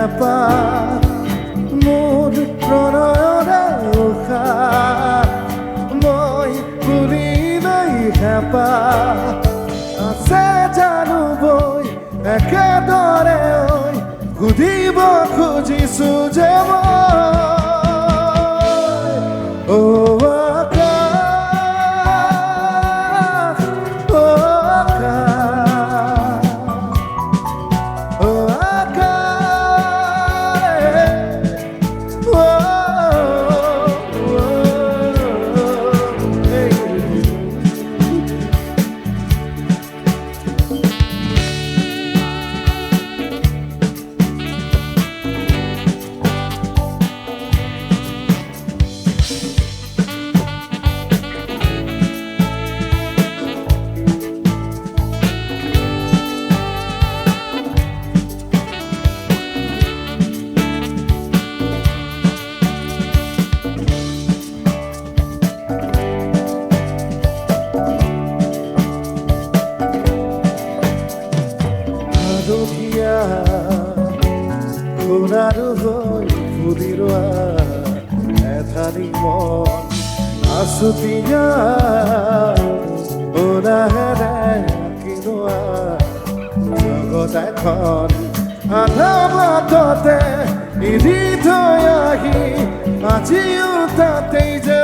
হেঁপাহ মোৰ প্ৰণয়ৰে উশাহ মই বুলিলৈ হেঁপাহ আছে জানো বৈ একেদৰে সুধিব খুজিছো যে মই খুনাৰু হৈ ফুলি ৰোৱা এধাৰি মন আছুতীয়া লাহেৰে কিনোৱা জগত এখন আধা বাটতে এৰি থৈ আহি আজিও তাতেই যে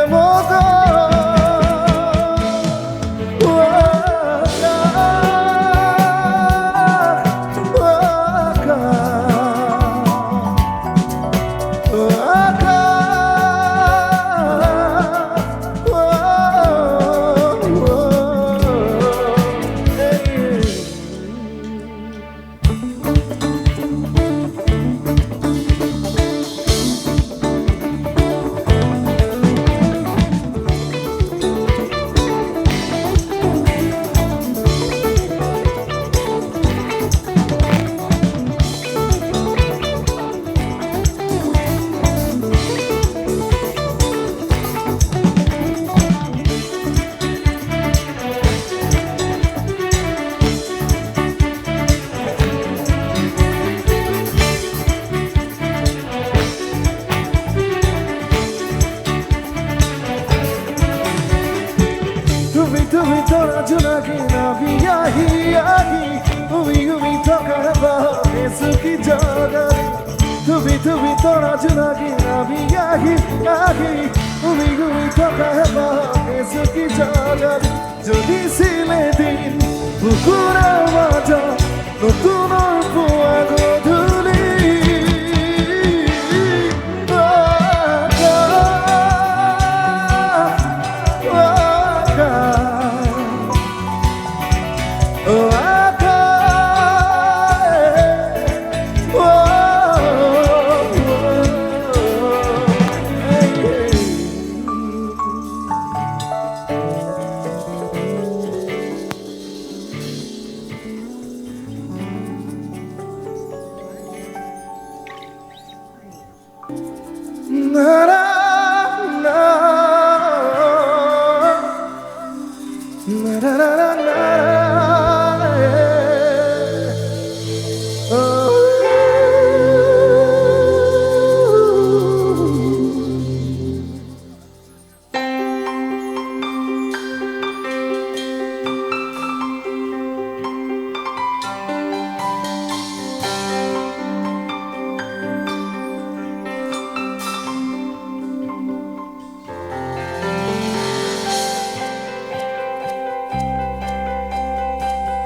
তুমি তোরা জোনাকি নাবি আহি আহি উমি তোকা এসুকি জগারি তুমি তোরা জোনাকি নাবি আহি আহি উমি তোকা এসুকি জগারি যদি ছিলে দিন পুকুরের মাজা নতুন পুয়া গধূলি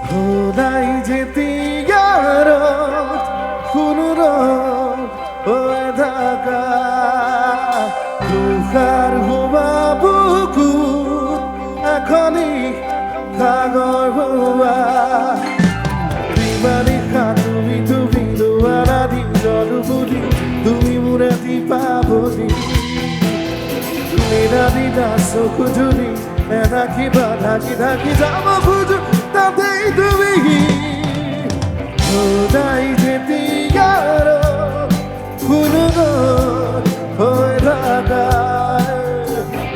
খোদাই যেতিয়ার খুনুর হয়ে থাকা তুষার হুবা বুকু এখনই সাগর হুয়া দিবানিশা তুমি দুয়ারা দিন জলু বুলি তুমি মোরে দিবা বুলি তুমি রাধিবা চকু জুলি নেদেখিবা ঢাকি ঢাকি যাব খোজো তাতেই তুমি খোদাই যেতিয়াৰ খুনুৰ হৈ থাকা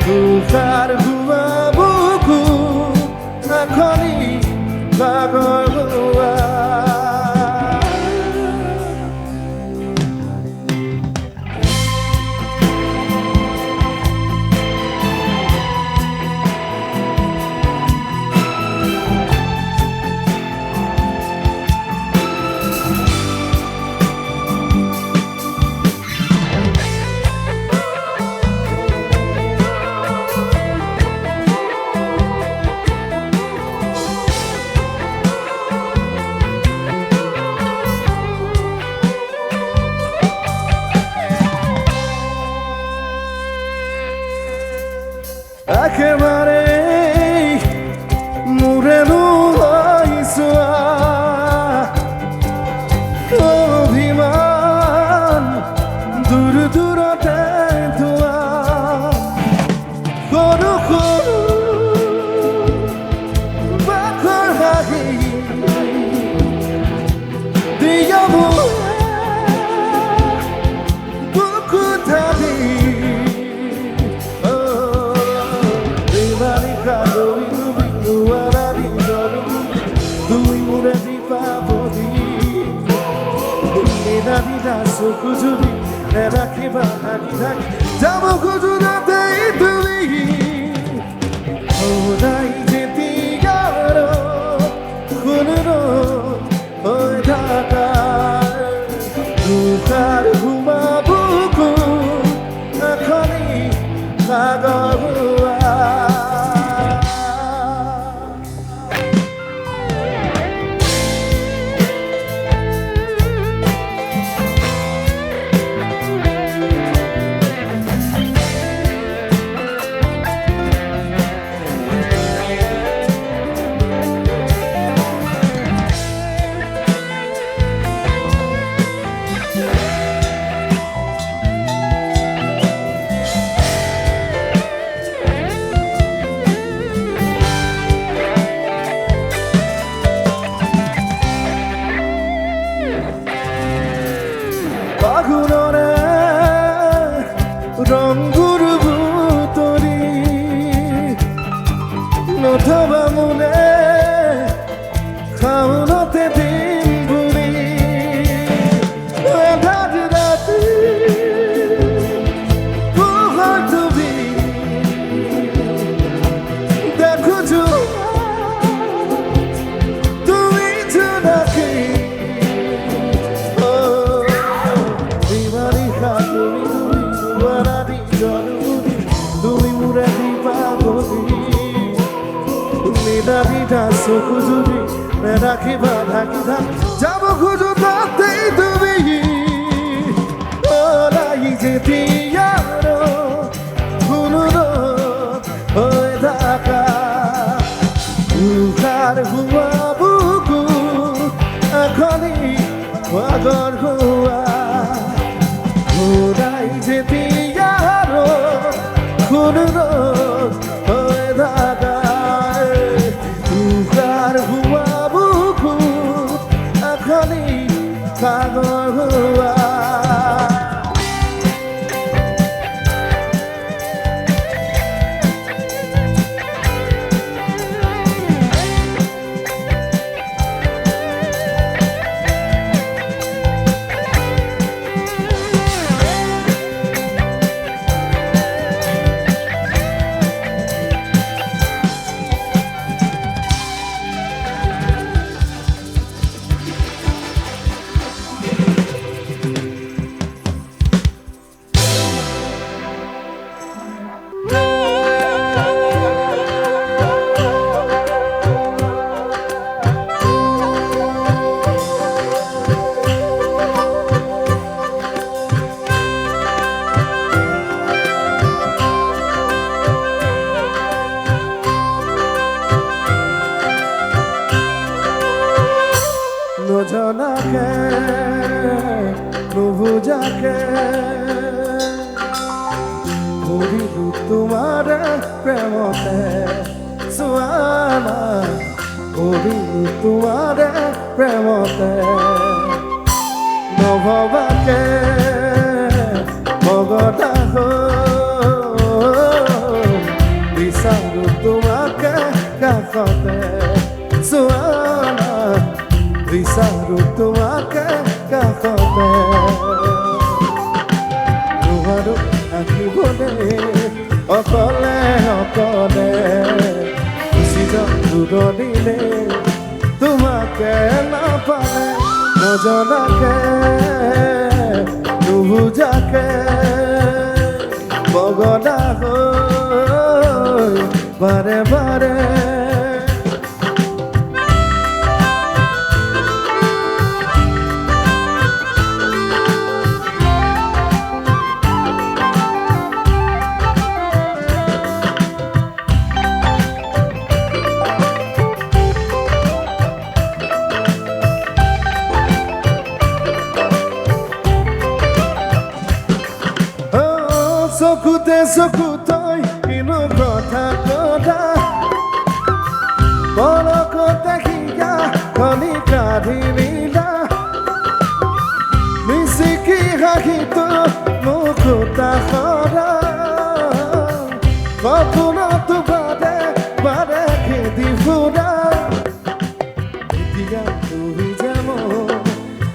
তুষাৰ হুৱা বুকু এখনি সাগৰ হুৱা দিনা চকু জুৰি নেৰাখিবা থাকি থাকি যাব খোজো তাতে তুমি সদায় যেতিয়া কোনো হৈ থাকা দুখাৰ ঘুমাবুকু এখনি কাগজ ফাগুনৰে ৰংগুৰ বুটৰি নথবা মোলে খাওনতে দিন বুৰি আধাৰ ৰাতি পোহৰ তুমি দেখোছো তুমি জোনাকি দিনা চকু জুৰি নেৰাখিবা ঢাকি ঢাকি যাব খোজো তাতেই তুমি ওলাই যেতিয়া কোনো হৈ থাকা দুখাৰ হোৱা বুকু এখনি ভাগৰ হোৱা ওলাই যেতিয়া কোনো হৈ থাকা হুয়াবুকু এখনি সাগৰ হুয়া নজনাকে নুবুজাকে ভৰিলো তোমাৰ প্ৰেমতে চোৱানা ভৰিলো তোমাৰ প্ৰেমতে নভবাকে মগতা বিচাৰো তোমাকে কাষতে চোৱানা বিচাৰো তোমাকে কাষতে নোৱাৰো আহিবলৈ অকলে অকলে গুচি যাম দূৰণিলে তোমাকে নাপালে নজনাকে নুবুজাকে বগনা হৈ বাৰে বাৰে চকুতে চকু তই কিনো কথা কথা পলকতে শিকা কণিকা ঢিলিলা মিচিকি হাঁহিটো মুখুতা সৰা সপোনতো বাদে বাদে খেদি ফুৰা এতিয়া তুমি যে মোৰ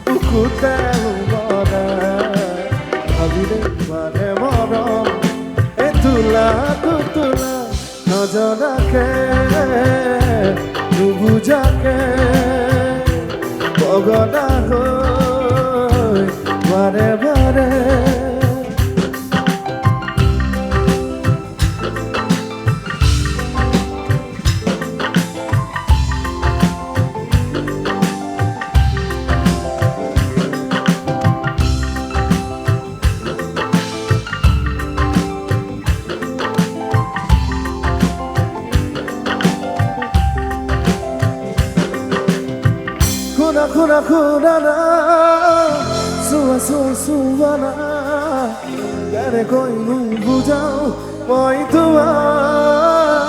বুকুতে খুনা খুনা না চুৱা চুৱা না কেনেকৈ বুজাও মই তোমাক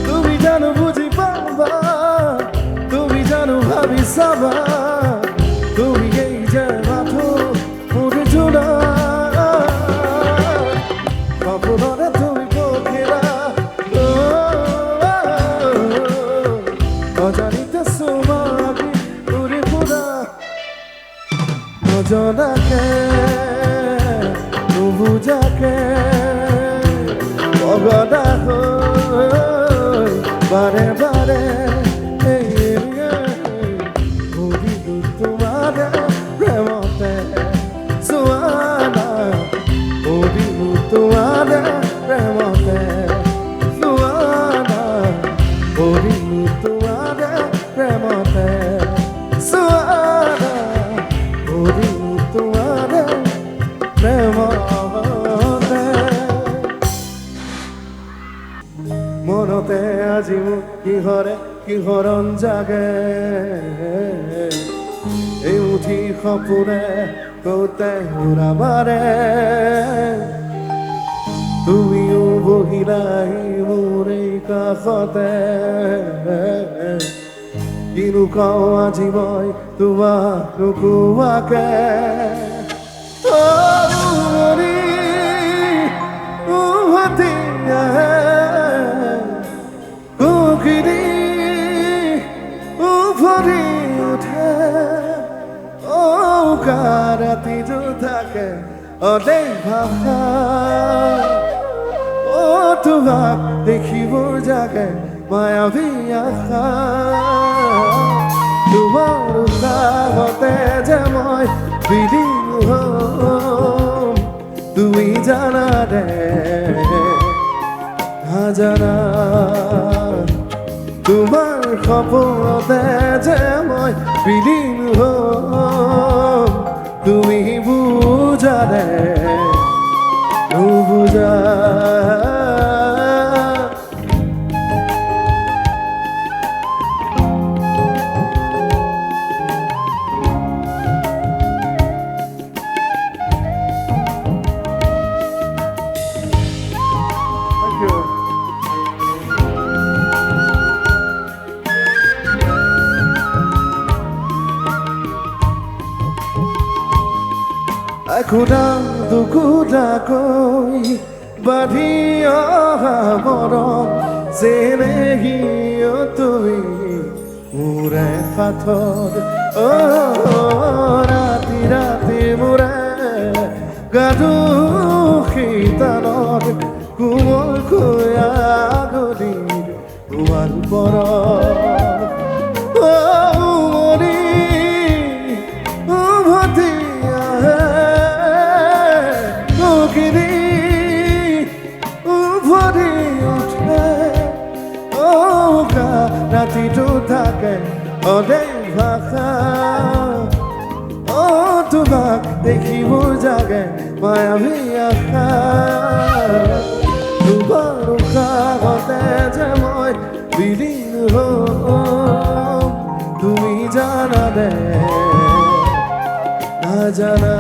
তুমি জানো বুজি পাবা তুমি জানো ভাবি চাবা তুমি এই যে মাথো মোৰ জোনা সপোনৰে তুমি পখিলা অজানিতে চুমাকি উৰি ফুৰা নজনাকে নুবুজাকে পগলা হৈ বাৰে বাৰে ঘূৰিলো তোমাৰ প্ৰেমতে চোৱানা ঘূৰিলো তোমাৰ প্ৰেমতে চোৱানা ঘূৰিলো তোমাৰ প্ৰেমতে চোৱানা ঘূৰিলো তোমাৰ প্ৰেমতে মনতে আজি মোক কিহৰণ জাগে এই মুঠি সপোনে কওঁতে উৰাবাৰে তুমিও বহিলাই মোৰ এই কাষতে কিনো কওঁ আজি মই তোমাক নোকোৱাকে মৰি উভতি আহে কুকিৰি উভৰি উঠে ৰাতিটো থাকে অদেশ ভাষা তোমাক দেখিবৰ জাগে মায়াবী আশা তোমাৰ উৎসাহতে যে মই বিলীন হ'ম তুমি জানা দে নাজানা তোমাৰ সপোনতে যে মই বিলীন হ'ম তুমি বুজা দে নুবুজা এখুদা দুখুদাকৈ বান্ধি অহা মৰম যেনেহি তুমি মোৰে সাথত ৰাতি ৰাতি মোৰে গাধু শীতালত কোমলকৈ আগলিৰ তোমাৰ ওপৰত মৰি উভতি আহে উভৰি উঠে ৰাতিটো থাকে অদেশ ভাষা তোমাক দেখিবৰ জাগে মায়াবী আশা তোমাৰ উশাহতে যে মই বিলীন হ'ম তুমি জানা দে নাজানা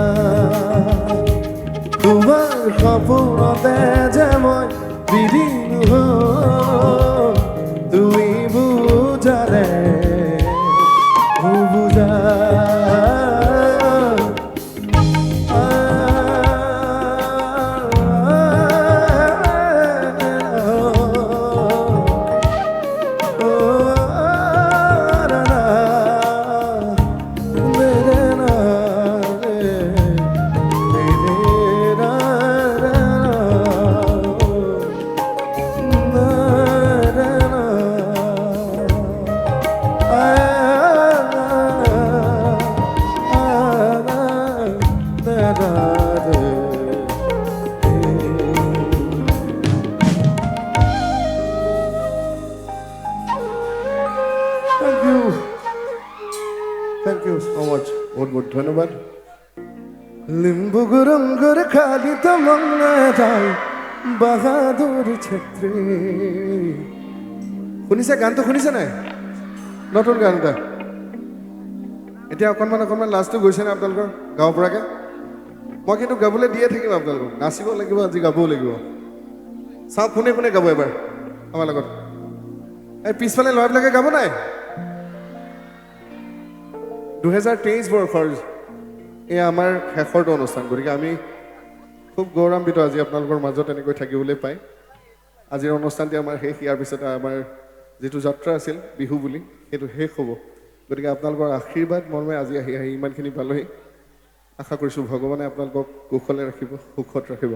তোমাৰ সপোনতে যে মই বিলীন হ'ম তুমি বুজা দে নুবুজা Thank you so much. বহুত ধন্যবাদ। লিম্বু রঙের খালি তমঙ্গাই বাহাদুর ছেত্রী। শুনিছে গানটো শুনিছে নাই? নতুন গান এটা এতিয়া অকণমান লাষ্টটো গৈছে নে আপোনালোকৰ গাঁৱৰ পৰাকৈ মই কিন্তু গাবলৈ দিয়ে থাকিম আপোনালোকক নাচিব লাগিব আজি গাবও লাগিব চাওক কোনে কোনে গাব এবাৰ আমাৰ লগত এই পিছফালে ল'ৰাবিলাকে গাব নাই 2023 বৰ্ষৰ এই আমাৰ শেষৰটো অনুষ্ঠান গতিকে আমি খুব গৌৰৱান্বিত আজি আপোনালোকৰ মাজত এনেকৈ থাকিবলৈ পাই আজিৰ অনুষ্ঠানটি আমাৰ শেষ ইয়াৰ পিছতে আমাৰ যিটো যাত্ৰা আছিল বিহু বুলি সেইটো শেষ হ'ব গতিকে আপোনালোকৰ আশীৰ্বাদ মৰ্মে আজি আহি ইমানখিনি পালোহি আশা কৰিছোঁ ভগৱানে আপোনালোকক কুশলে ৰাখিব সুখত ৰাখিব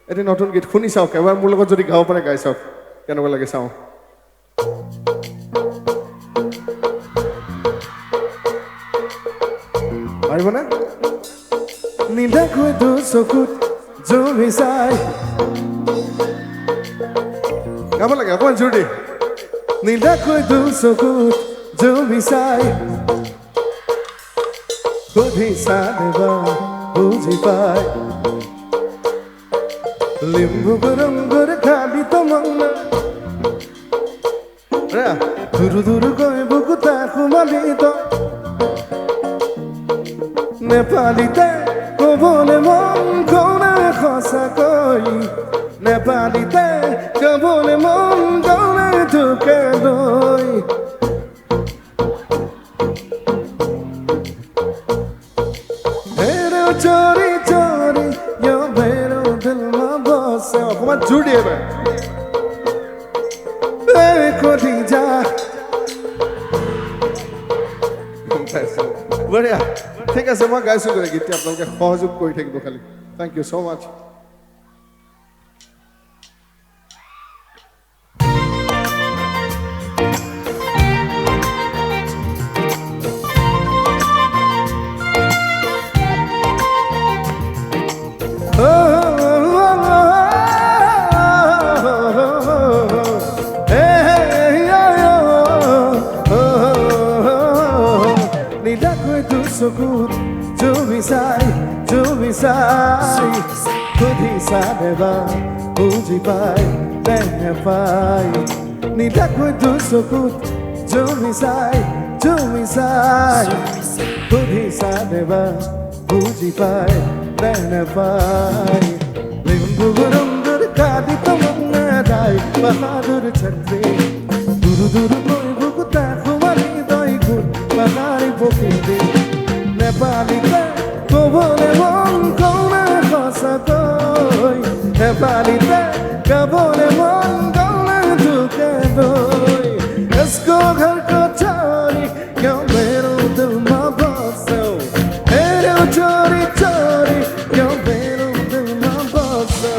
এটি নতুন গীত শুনি চাওক এবাৰ মোৰ লগত যদি গাব পাৰে গাই চাওক কেনেকুৱা লাগে চাওঁ পাৰিবনে নিদাকৈ তোৰ চকুত জমি চাই গাব লাগে অকণমান জোৰ দি নিদাকৈ তোৰ চকুত জমি চাই সুধিছা দেবা বুজি পাই লিম্বু গৰমগৰ খালি তমন্না দূৰ দূৰকৈ বুকুতা সোমালি তই নেপালীতে ক'বলৈ মন কওঁনে সঁচাকৈ নেপালীতে ক'বলৈ মন কওঁনে তোকে লৈ হেৰ চৰি চৰি यो मेरो दिलमा बस्छ অকণমান জোৰ দিয়ে এবাৰ ক'ত যা বঢ়িয়া ঠিক আছে মই গাইছোঁ গৈ গীতটি আপোনালোকে সহযোগ কৰি থাকিব খালি থেংক ইউ ছ' মাছ চকুত জমি চাই সুধিছা দেবা বুজি পাই নেপাই নিদাকৈ তোৰ চকুত জমি চাই সুধিছা দেবা বুজি পাই নেপাই লিম্বু গৰমগৰ কালি তমন্না দাই বাহাদুৰ ছাত্ৰী দূৰ দূৰকৈ বুকুতা সোমালি তই গুণ বাহাৰী প্ৰকৃতি নেপালীতে ক'বলৈ মন কওঁনে সঁচাকৈ নেপালীতে গাবলৈ মন কওঁনে তোকে লৈ यसको घरको छोरी क्यों मेरो दिलमा बस्छौ हेरौ छोरी छोरी क्यों मेरो दिलमा बस्छौ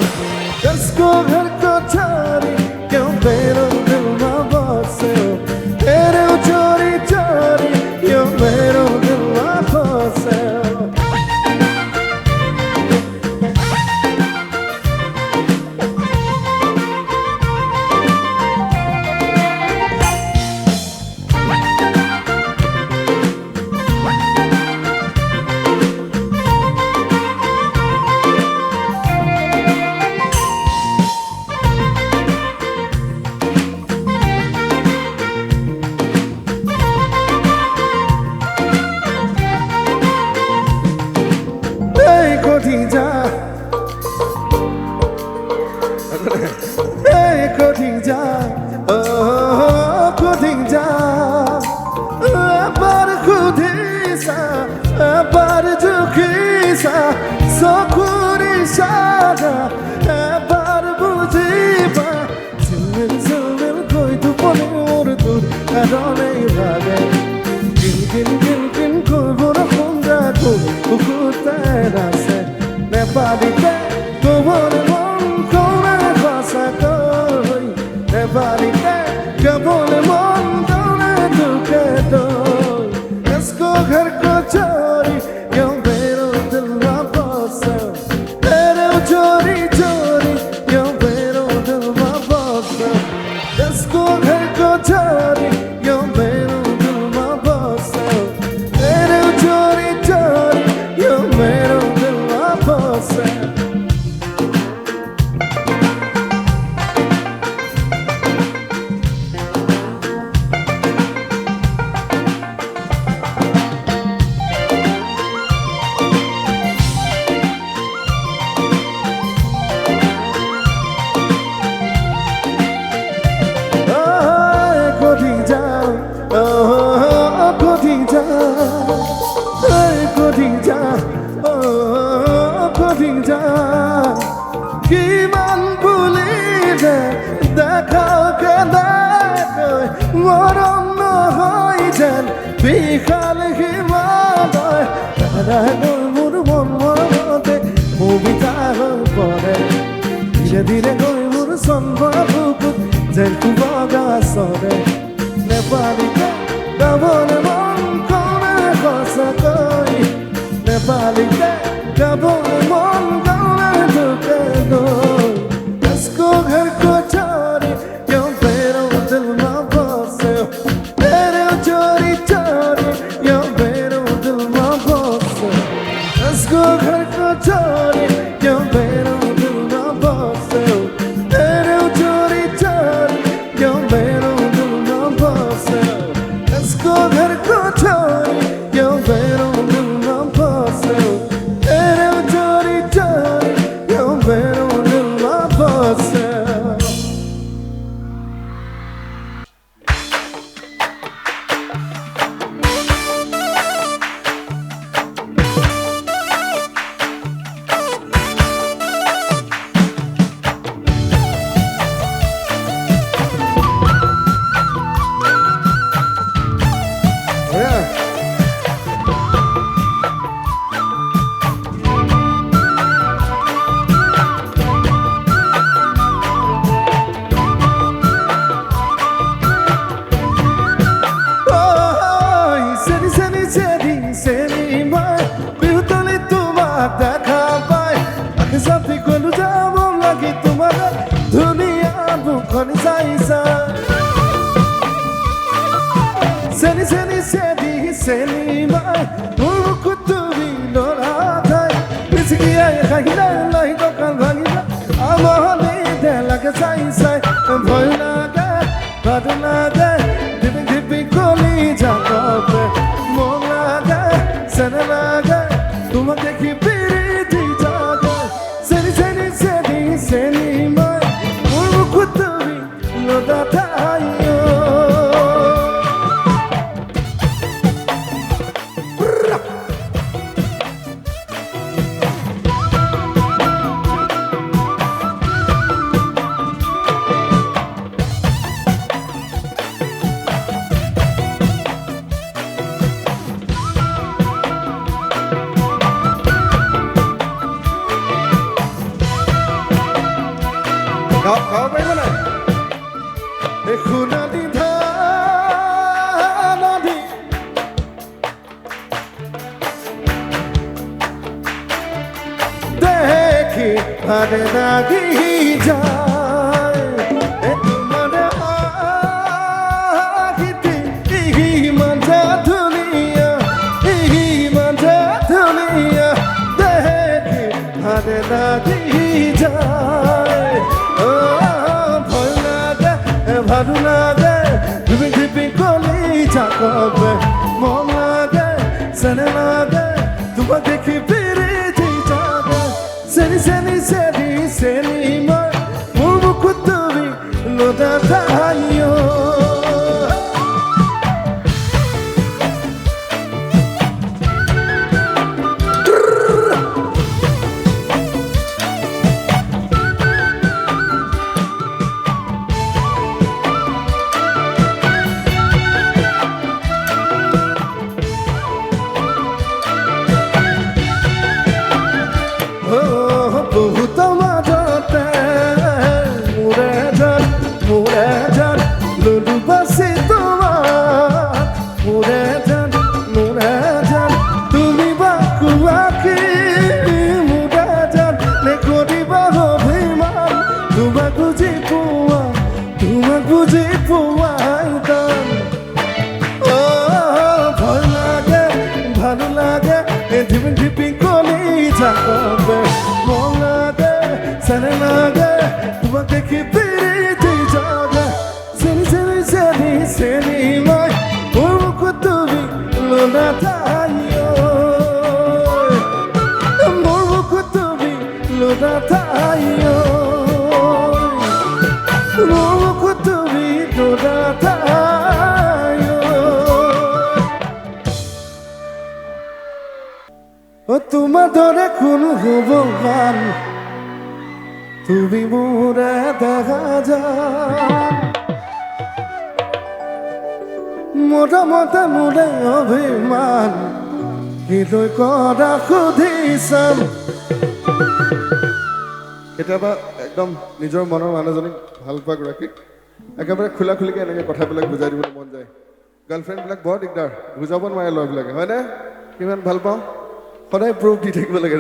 यसको घरको छोरी क्यों मेरो दिलमा बस्छौ हेरौ छोरी छोरी क्यों मेरो दिलमा बस्छौ Nepalite, ক'বলৈ মন কওঁনে সঁচাকৈ Nepalite, ক'বলৈ মন কওঁনে তোকে লৈ यसको घरको छोरी क्यों मेरो दिलमा बस्छौ हेरौ छोरी छोरी क्यों मेरो दिलमा बस्छौ यसको घरको छोरी क्यों मेरो दिलमा बस्छौ हेरौ छोरी छोरी क्यों मेरो दिलमा बस्छौ বিশাল হিমালয় তারাগৈ মোৰ মন মনতে কবিতা হৈ পৰে ধীৰে ধীৰে গৈ মোৰ চন্দ্ৰ বুকুত যেন বগা চৰে নেপালীতে গাবলৈ মন কৰে সঁচাকৈ নেপালীতে গাবলৈ মন গালে ঢুকে গৈ इसको घर को छोड़ क्यों पैरों दिल में बसे तेरे चोरी चोरी क्यों पैरों दिल में बसे इसको घर को छोड़ क्यों पैरों दिल में बसे तेरे चोरी चोरी क्यों पैरों दिल में बसे इसको घर को छोड़ क्यों पैरों दिल में बसे तेरे चोरी चोरी क्यों पैरों Sabi quando jamo lagi tumara dunia bukan saisa seni seni sedi seni mai kutubi lora thai bisgi ay khahila lai to kan bhagila amale de lag saisa bhoy laga bad laga dibi dibi koli jakobe mon laga sana laga tuma dekhi piriti Seni mai mulu kutubi loda tayo Kau main mana? Aku nanti nanti dekhi ada lagi jaye tumhara aagite hi manja duniya dekhi ada lagi jaye ভালো লাগে তুমি দিবি কলি যাকবে মন লাগে সনে লাগে তোমার দেখি ফিরেছি যাবে সেনি সেনি সেনি সেনি মার মোর মুকুট তুমি লোদা তাইও তোমার ধরে কোন ভগবান তুমি মোরে দেখা যায় মৰমতে মোলে অভিমান হৃদয় কৰা সুধিছাম কেতিয়াবা একদম নিজৰ মনৰ মানুহজনীক ভাল পোৱা গৰাকীক একেবাৰে খোলা খুলিকে এনেকৈ কথাবিলাক বুজাই দিবলৈ মন যায় গাৰ্লফ্ৰেণ্ডবিলাক বৰ দিগদাৰ বুজাব নোৱাৰে ল'ৰাবিলাকে হয়নে কিমান ভাল পাওঁ সদায় প্ৰুফ দি থাকিব লাগে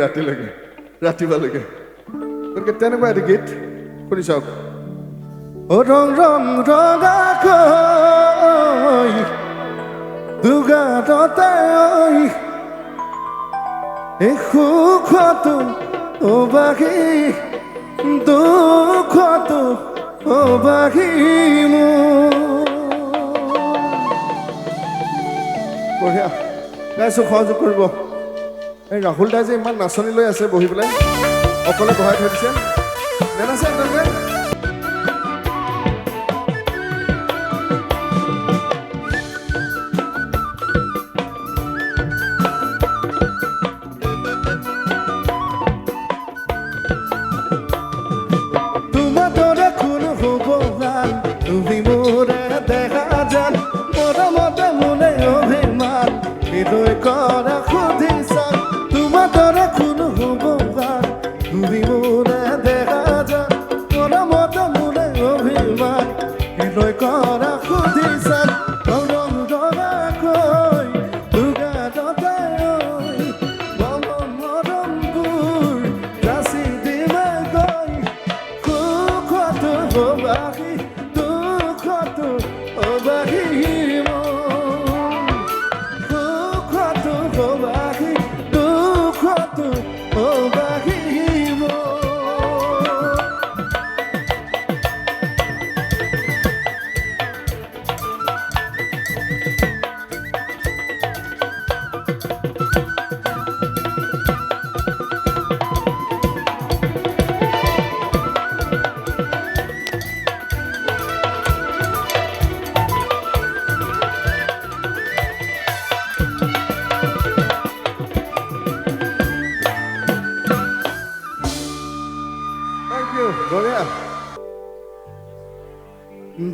ৰাতিপুৱালৈকে গতিকে তেনেকুৱা এটি গীত শুনি চাওক ৰং ৰং ৰঙাকৈ দুগাৰতে এই সুখটো অবাগি দুখটো অবাগি বঢ়িয়া গাইছো সহযোগ কৰিব এই ৰাহুল দাই যে ইমান নাচনি লৈ আছে বহি পেলাই অকলে বহাই থৈ দিছে নেনাচে আপোনালোকে তুমি মোরে দেখা যান মরমতে মনে অভিমান হৃদয় করা সুধিছাম তোমার দরে খুন হব গান তুমি মোরে দেখা যান মরমতে মনে অভিমান হৃদয় করা সুধিছাম রং রঙাকৈ দুগাৰতে মৰমবোৰ যাচি দিমে গৈ সুখটো হবাহি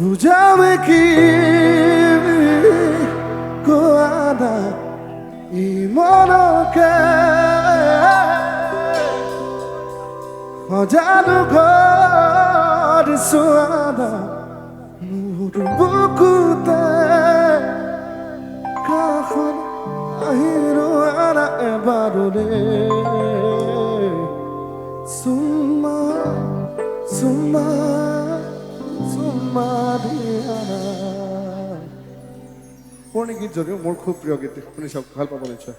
বুঝাবে কি কোয়াদা ই মনকে সজানো ঘৰ চোৱাদা মোৰ বুকুতে কাষত আহি ৰোৱানা এবাৰলে চুমা চুমা পুৰণি গীত যদিও মোৰ খুব প্ৰিয় গীত শুনি চাওক ভাল পাব নিশ্চয়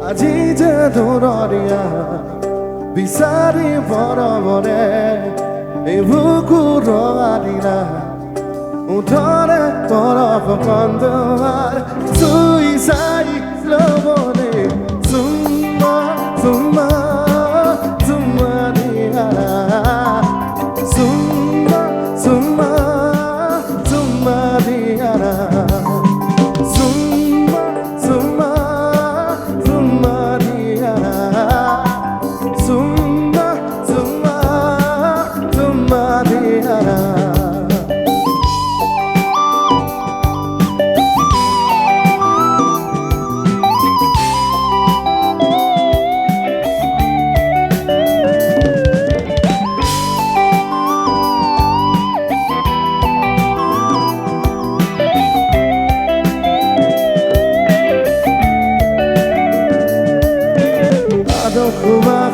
আজি যে দৌৰিয়া বিচাৰি বৰবৰে এই বুকুৰ আদিনা উঠৰে তৰফ কন্দৰ চুই চাই লবনে চুম্মা চুম্মা চুম্মা দিয়া চুম্মা চুম্মা চুম্মা দিয়া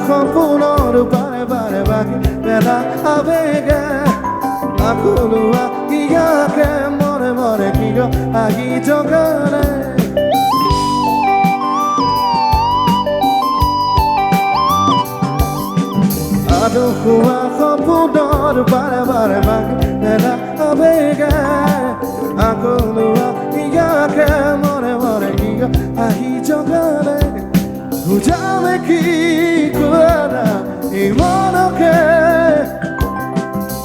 সম্পূৰ্ণ বাৰে বাৰে বাকী বেলা আবেগে আকলোৱা ইয়াকে মনে মনে কি গো আহি জগালে আদো খোৱা সপোনৰ বাৰে বাৰে মাগে নেলা আবেগে আকৌ লোৱা ইয়াকে মনে মনে কি গো আহি জগালে বুজালে কি কোৱা ইমানকে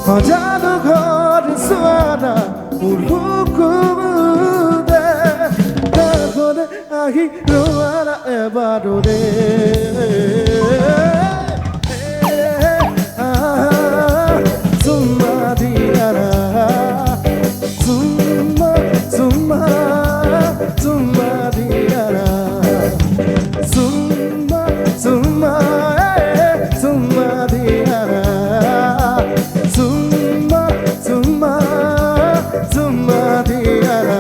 সজানো ঘৰ চোৱানা উলুকুদে দেখোনে আহি ৰোৱানা এবাৰৰে চুমা দিয়ানা চুমা চুমা চুমা দিয়ানা চুমা চুমা চুমা দিয়ানা চুমা চুমা চুমা দিয়ানা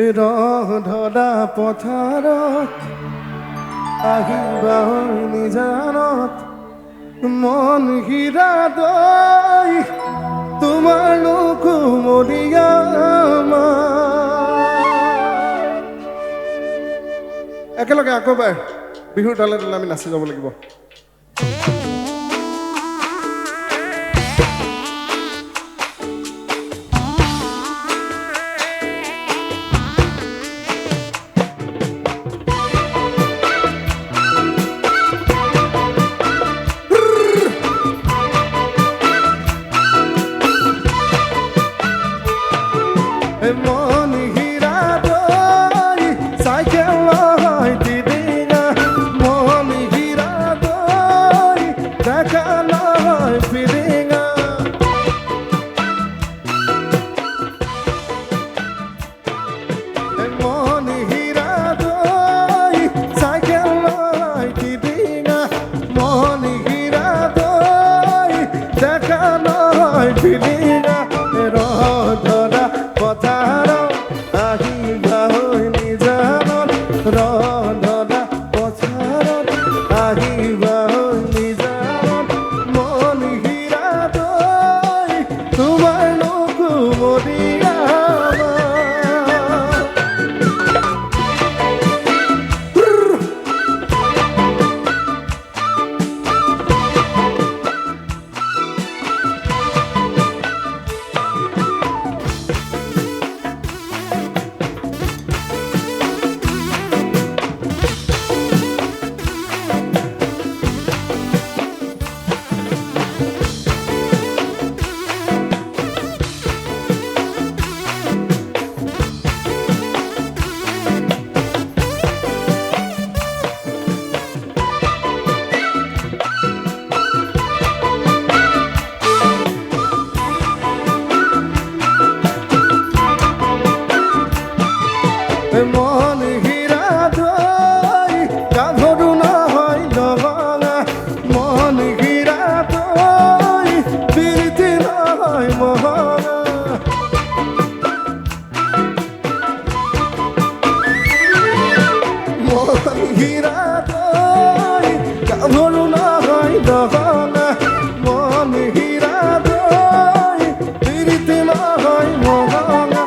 ৰন্ধা পথাৰত আহিবা নিজানত মন হীৰা দৈ তোমাৰ নুকুমলীয়া একেলগে আকৌ এবাৰ বিহুৰ তালে তালে আমি নাচি যাব লাগিব মন হীৰা দৈ চাইকেল হয় দিদিঙা মন হীৰা দৈ দেখা নহয় ফিৰিঙা মন হীৰা দৈ চাইকেল হয় দিদিঙা মন হীৰা দৈ দেখা নহয় ফিৰিঙা ৰন্ধা পথাৰত আহিবা নিজানত ৰন্ধা পথাৰত আহিবা নিজানত মন হীৰা দৈ তোমাৰ নুকুমলীয়া হীৰা দৈ গাভৰু নহয় দহনা মন হীৰা দৈ তিৰিতে নহয় মহঙা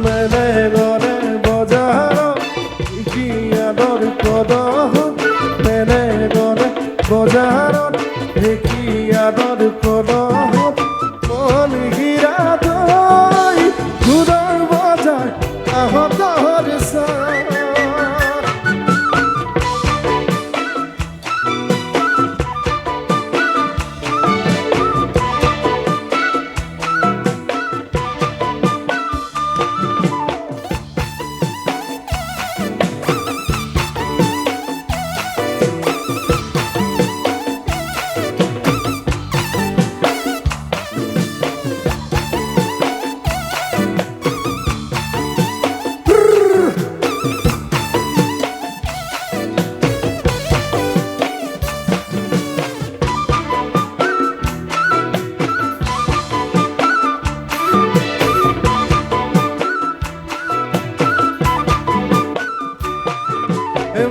মেলে গৰে বজাৰত কি আদৰ কদহত মেলে গৰে বজাৰত কি আদৰ কদহত মন হীৰা দৈ গুৰৰ বজাৰ আহতৰ চাহ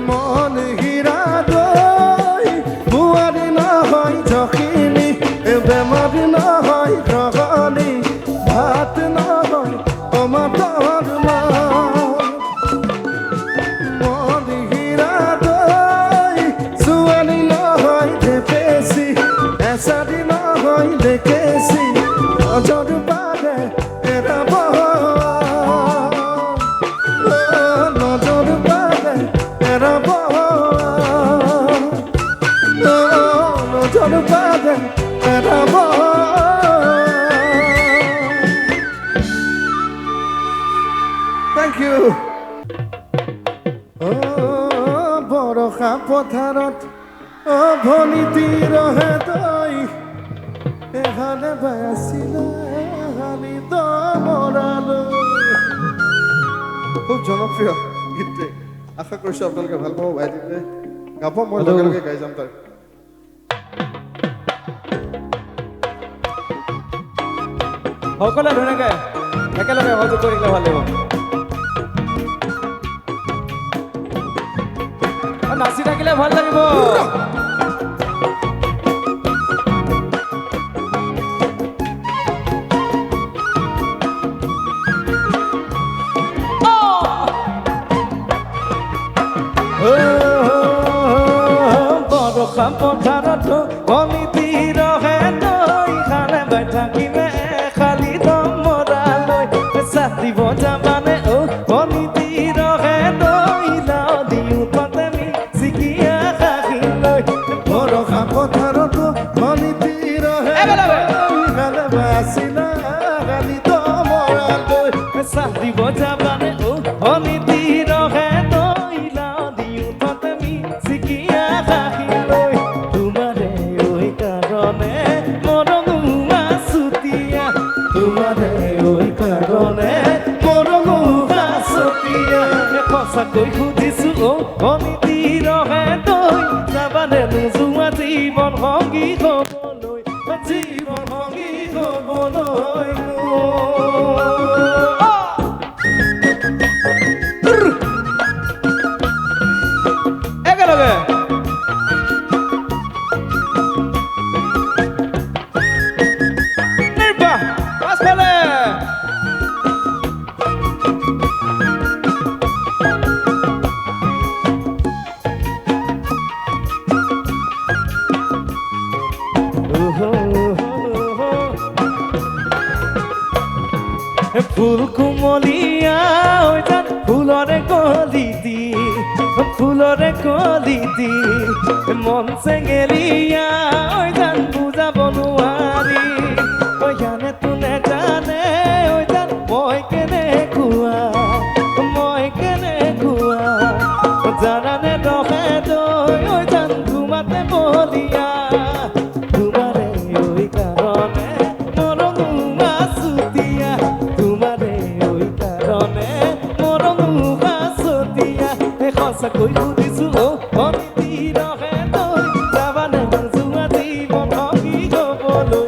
মন হীৰা দৈ বুৱাৰী নহয় জখিনী বেমাৰী নহয় গ্ৰহণী ভাত নহয় অমাতৰ মন হীৰা দৈ ছোৱালী নহয় ঢেপেচি এচাৰি নহয় লেকেচি অজৰ পাৰে এটা নজৰ পাৰে নজৰ পাবে থ্যাংক ইউ বৰষা পথাৰত ভনীতি ৰহে তই এহালে বাচিলে এহালি দমৰালৈ খুব জনপ্ৰিয় গীতটি আশা কৰিছোঁ আপোনালোকে ভাল পাব ভাইটিতে গাব মই লগে লগে গাই যাম তাৰ সকলোৱে ধুনীয়াকে একেলগে সহযোগ কৰিলে ভাল লাগিব নাচি থাকিলে ভাল লাগিব বৰষা পথাৰত ভনীতি ৰহে তই খালে বাই থাকিলে খালি দমৰালৈ ছাতি বজা মানে ভনীতি ৰহে তই লাও দিওঁ ততে মি চিকিয়া খাখিলৈ বৰষা পথাৰত ভনীতি ৰহে খালে বাচিলে খালি দমৰালৈ ছাতি বজা মানে ভনীতি ৰহে তই লাও দিওঁ ততে মি চিকিয়া খাখিলৈ তোমাৰে ঐ কাৰণে মৰমো মাছুতীয়া তোমাৰে ঐ কাৰণে মৰমো মাছুতীয়া সঁচাকৈ সুধিছোঁ ভনীতি ৰহে তই যাবানে নোযোৱা জীৱন সংগী হ'বলৈ জীৱন সংগী হ'বলৈ একেলগে নিৰ্বাহ পাছফালে ফুল কুমলীয়া ফুলৰে কলিতি মন চেঙেলীয়া জান বুজাব নোৱাৰি জানে তোনে জানে জান মই কেনেকুৱা জানানে ৰহে তই জান তোমাতে বলিয়া তোমাৰে ঐ কাৰণে মৰমো মাছুতীয়া তোমাৰে ঐ কাৰণে মৰমো মাছুতীয়া সঁচাকৈ সুধিছোঁ ভনীতি ৰহে তই যাবানে নোযোৱা জীৱন সংগী হ'বলৈ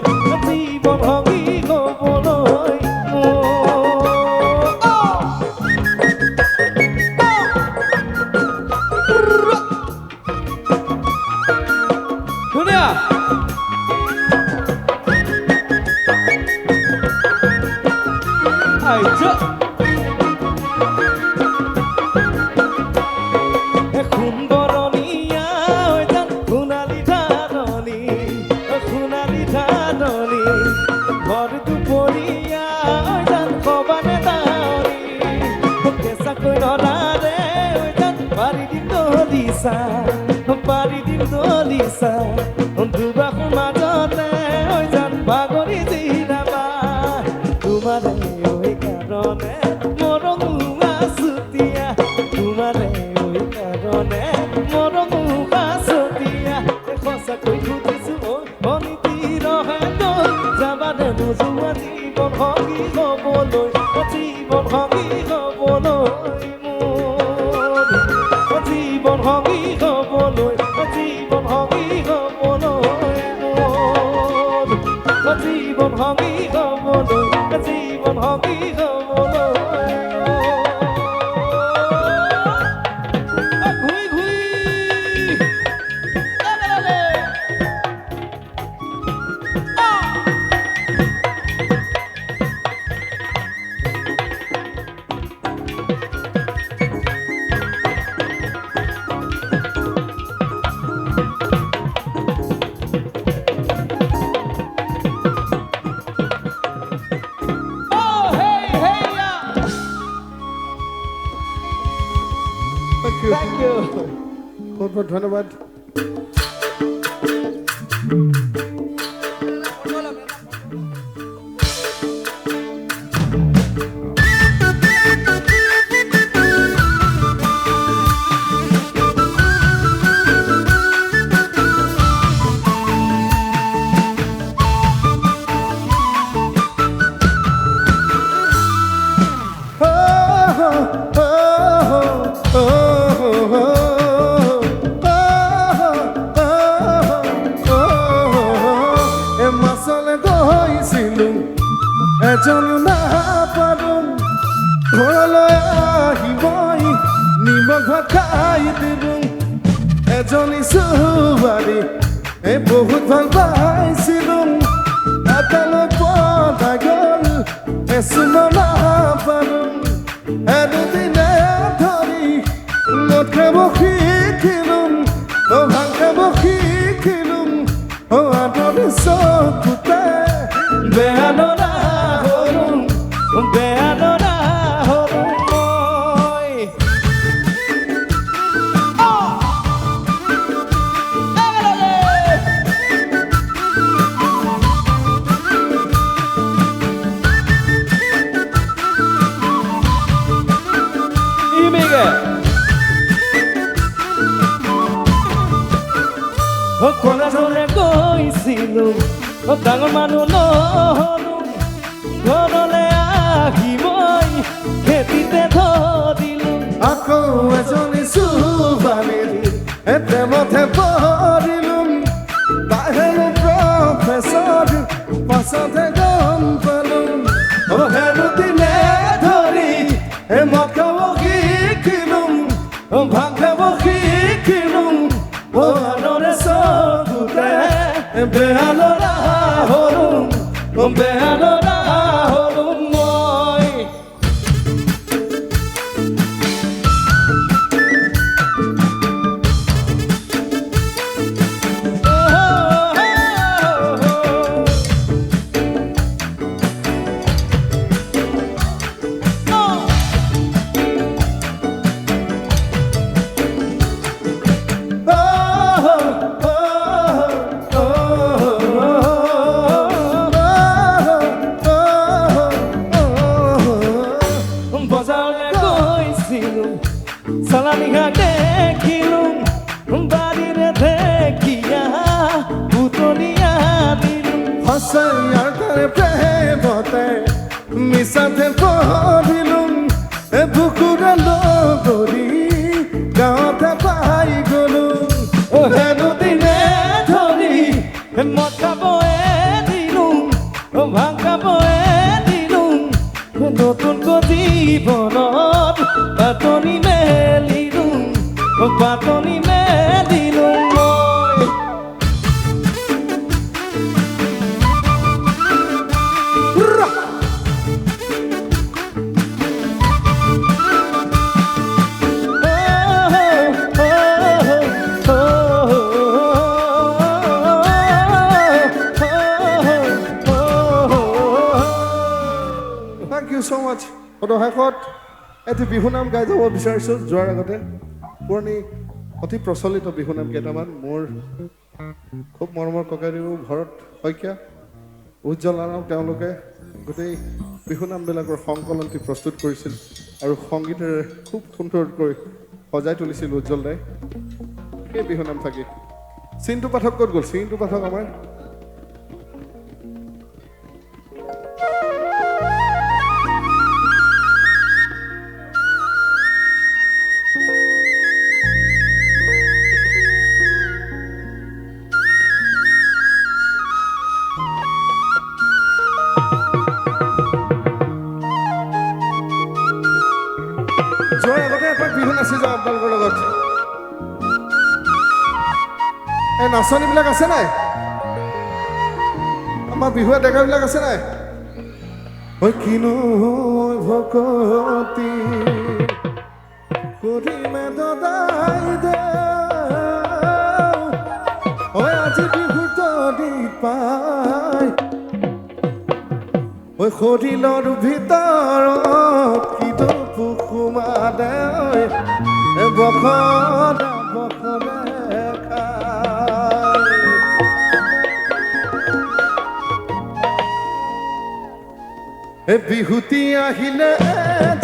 দলিছা পাৰি দিম দলিছা দুবাসৰ মাজতে হৈ যাম ভাগৰি জিৰাবা তোমাৰে ঐ কাৰণে মৰমুৱা চুতীয়া তোমাৰে ঐ কাৰণে মৰমুৱা চুতীয়া সঁচাকৈ খুজিছো ঐ অনীতি ৰহে তই যাবানে নোযোৱা জীৱন সংগী হ'বলৈ জীৱন সংগী হ'বলৈ জীৱন সংগী হ'বলৈ জীৱন সংগী হ'বলৈ জীৱন সংগী হ'বলৈ জীৱন সংগী হ'বলৈ ঘূৰি ঘূৰি Thank you. বহুত বহুত ধন্যবাদ এজনী নাপালোঁ ঘৰলৈ আহি মই নিমখ ভাত খাই দিলোঁ এজনী ছোৱালী বহুত ভাল পাইছিলোঁ এটালৈ পলাই গ'ল এচুমা নাপালোঁ এদিনে ধৰি মদ খাব শিকিলোঁ ভাং খাব শিকিলোঁ আদৰি চকুতে বেয়া নৰা কলেজলৈ গৈছিলোঁ ডাঙৰ মানুহ নহ'লোঁ ঘৰলৈ আহি মই খেতিতে ধৰিলোঁ আকৌ এজনী ছোৱালীৰ প্ৰেমতে পৰিলোঁ তাইহেনো প্ৰফেচৰ পাছতে গম পালোঁ হেনো দিনে ধৰি মদ খাব শিকিলোঁ ভাং খাব শিকিলোঁ আনৰে চকুতে বেয়া ল'ৰা হ'লোঁ বেয়া ল'ৰা হ'লোঁ মই চালানিহা দেখিলোঁ বাৰীৰে দেখিয়া বুটলিয়া দিলোঁ সঁচাৰ তাৰে প্ৰেমতে মিছাতে পঢ়িলোঁ বুকুৰে লগৰী গাঁৱতে পাই গ'লোঁ হেনো দিনে ধৰি মদ খাবয়ে দিলোঁ ভাং খাবয়ে দিলোঁ নতুন জীৱনত পাতনি মেলিলোঁ পাতনি মেলিলোঁ মই Thank you so much. অৱশেষত এটি বিহু নাম গাই যাব বিচাৰিছোঁ যোৱাৰ আগতে পুৰণি অতি প্ৰচলিত বিহুনাম কেইটামান মোৰ খুব মৰমৰ ককাইদেউ ভৰত শইকীয়া উজ্জ্বল নাম তেওঁলোকে গোটেই বিহুনামবিলাকৰ সংকলনটি প্ৰস্তুত কৰিছিল আৰু সংগীতেৰে খুব সুন্দৰকৈ সজাই তুলিছিল উজ্জ্বল দাই সেই বিহুনাম থাকি চিন্তু পাঠক ক'ত গ'ল চিন্তু পাঠক আমাৰ যোৱাৰ আগতে এপাক বিহু নাচি যাওঁ আপোনালোকৰ লগত এই নাচনীবিলাক আছে নাই আমাৰ বিহুৱা ডেকাবিলাক আছে নাই ঐ কিনো ভকতি কৰিমে দদাই দে ঐ আজি বিহুৰ তদি পাই ঐ শৰীৰৰ ভিতৰত কিটো পুখুমা দে বখনা বখনে খাই এ বিহুতি আহিলে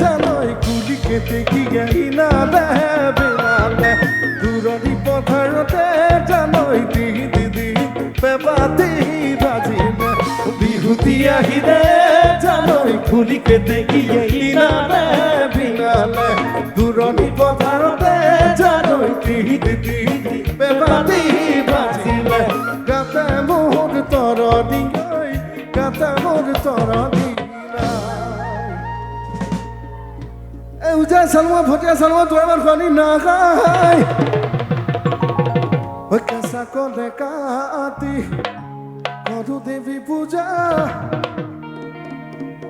জানৈ কুলি কেতে কি গাইনা দে বিনালে দূৰণি পথাৰতে জানৈ দিহি দিদি পেপাতি বাজিলে বিহুতি আহিলে জানৈ কুলি কেতে কি গাইনা দে বিনালে দূৰণি পথাৰতে জানৈ দিহি দিদি পেপাতি বাজিলে গাতে মোৰ তৰণি গৈ গাতে মোৰ তৰণি উজা চালমা ভটিয়া চালমা তোৰাবাৰ খনি নাখায় ঐ কেঁচা কলে কাটি কৰো দেৱী পূজা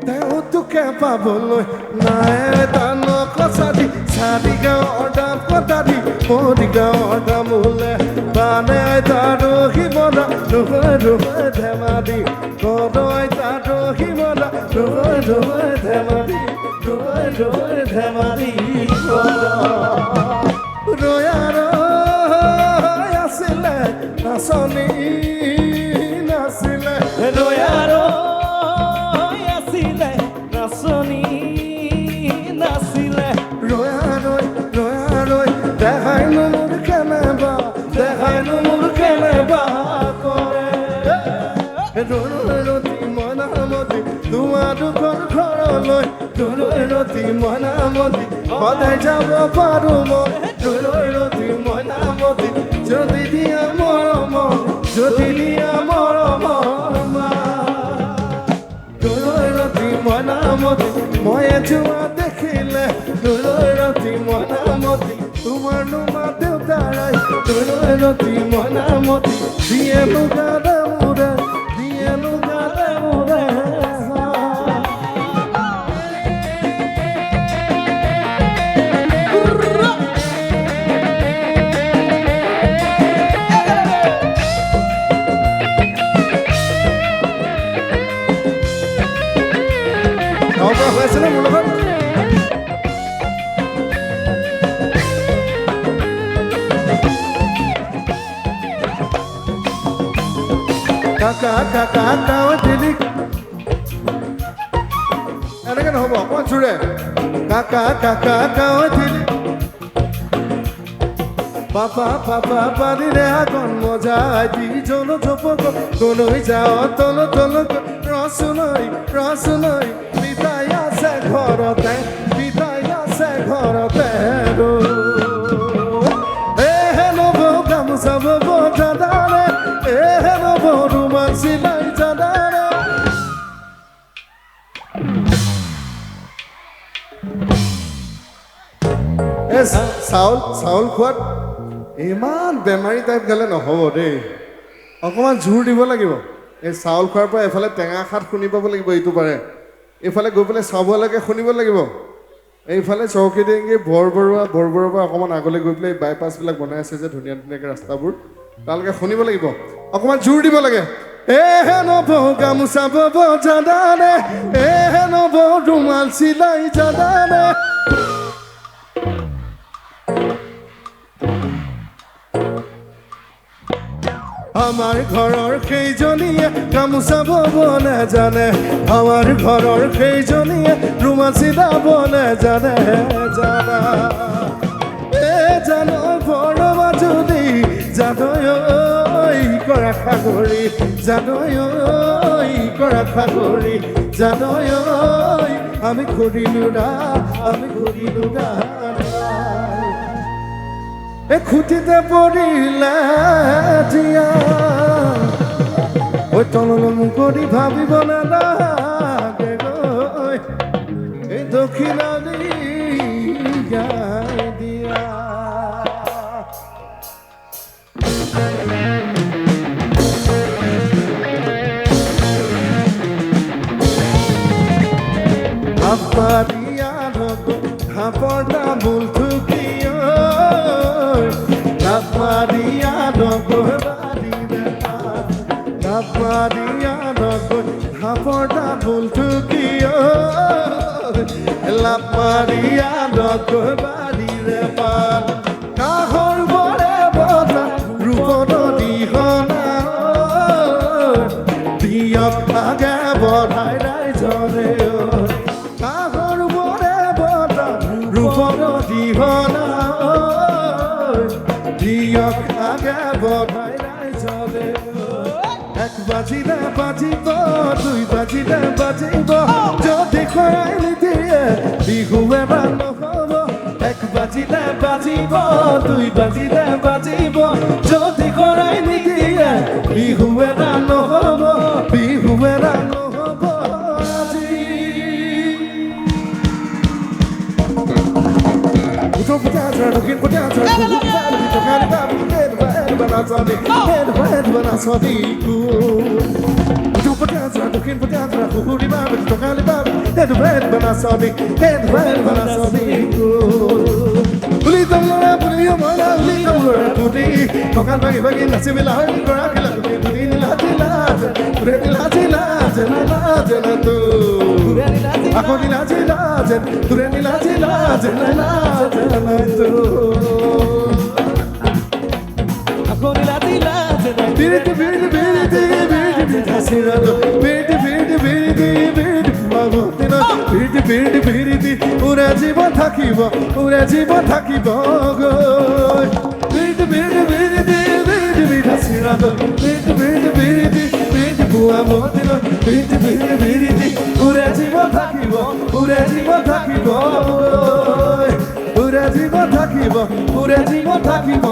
তেওঁ তোকে পাবলৈ নাই তান কচাদি চাৰি গাঁৱৰ দাম কটাদি মৰি গাঁৱৰ দামোলে বানে তাৰো সিমনা নহয় নহয় ধেমালি কদৈ তাৰো সিমনা নহয় নহয় ধেমালি নহয় ধেমালি ৰয়া ৰৈ আছিলে নাচনী নাছিলে ৰয়া ৰৈ আছিলে নাচনী নাছিলে ৰয়া ৰৈ দেখাইনো মোৰ কেনেবা দেখাইনো মোৰ কেনেবা কৰে ৰতি মনামতি তোমাৰ দুখন ঘৰলৈ ৰতি মনামতি সদায় যাব পাৰো মই ৰতি মনামতি যদি দিয়া মৰম যদি দিয়া মৰম ৰতি মনামতি মই যোৱা দেখিলে ৰতি মনামতি তোমাৰ নুমা দেউতাৰাই ৰতি মনামতি দিয়ে লুগাৰে মোৰে দিয়ে লুগাৰে মোৰে হৈছিলে মোৰ লগত কাকা কাকা কাও দিলি এনেকে নহ'ব অকণমান জোৰে কাকা কাকা কাও দিলি পাপা পাপা পানিৰে আগন মজাই দি জন জপক তলৈ যাওঁ তল তল ৰচনৈ বিদায় আছে ঘৰতে বিদায় আছে ঘৰতে এহে নব গামোচা বব জাদাৰে এহে নব ৰুমাল চিলাই জাদাৰে চাউল খোৱাত ইমান বেমাৰী টাইপ গালে নহ'ব দেই অকণমান জোৰ দিব লাগিব এই চাউল খোৱাৰ পৰা এফালে টেঙা খাত শুনি পাব লাগিব এইটো পাৰে এইফালে গৈ পেলাই চাবলৈকে শুনিব লাগিব এইফালে চৌকি ডেংগি বৰবৰুৱাৰ পৰা অকণমান আগলৈ গৈ পেলাই বাইপাছবিলাক বনাই আছে যে ধুনীয়া ধুনীয়াকৈ ৰাস্তাবোৰ তালৈকে শুনিব লাগিব অকণমান জোৰ দিব লাগে এহে নব গামোচা বব জাদাৰে এহে নব ৰুমাল চিলাই জাদাৰে আমাৰ ঘৰৰ সেইজনীয়ে গামোচা বব নেজানে আমাৰ ঘৰৰ সেইজনীয়ে ৰুমাল চিলাব নেজানে জানা জানৈ বৰ মাজুলী জানৈ কৰা সাগৰী জানৈ কৰা সাগৰী জানৈ আমি ঘূৰিলো না খুঁটিতে পৰিলে দিয়া ঐ তললৈ মোক কৰি ভাবিব নালাগে গৈ এই দক্ষিণালী গাই দিয়া Maria Rogo, Haporta Bultukiyo, Maria Rogo, Maria Rogo, Haporta Bultukiyo, Maria Rogo, Maria Pan, Kahor Bore Bota, Rupono Dihona, Diok Agabor, Hai Jore. দিহনা দিয়ক আগে বঢ়াই চলে এক বাজিলে বাজিব দুই বাজিলে বাজিব যদি খৰাই নিদিয়ে বিহু এবাৰ নহ'ব এক বাজিলে বাজিব দুই বাজিলে বাজিব যদি খৰাই নিদিয়ে বিহু এবাৰ নহ'ব বিহু এবাৰ নহ'ব Looking for dancer, looking for উৰে জীবন থাকিব উৰে জীবন থাকিব গৈ বিৰতি বিৰতি বিৰতি বিৰতি বিধাচিৰাত বিৰতি বিৰতি বিৰতি বিৰতি বুৱা মতিল বিৰতি বিৰতি বিৰতি উৰে জীবন থাকিব উৰে জীবন থাকিব গৈ উৰে জীবন থাকিব উৰে জীবন থাকিব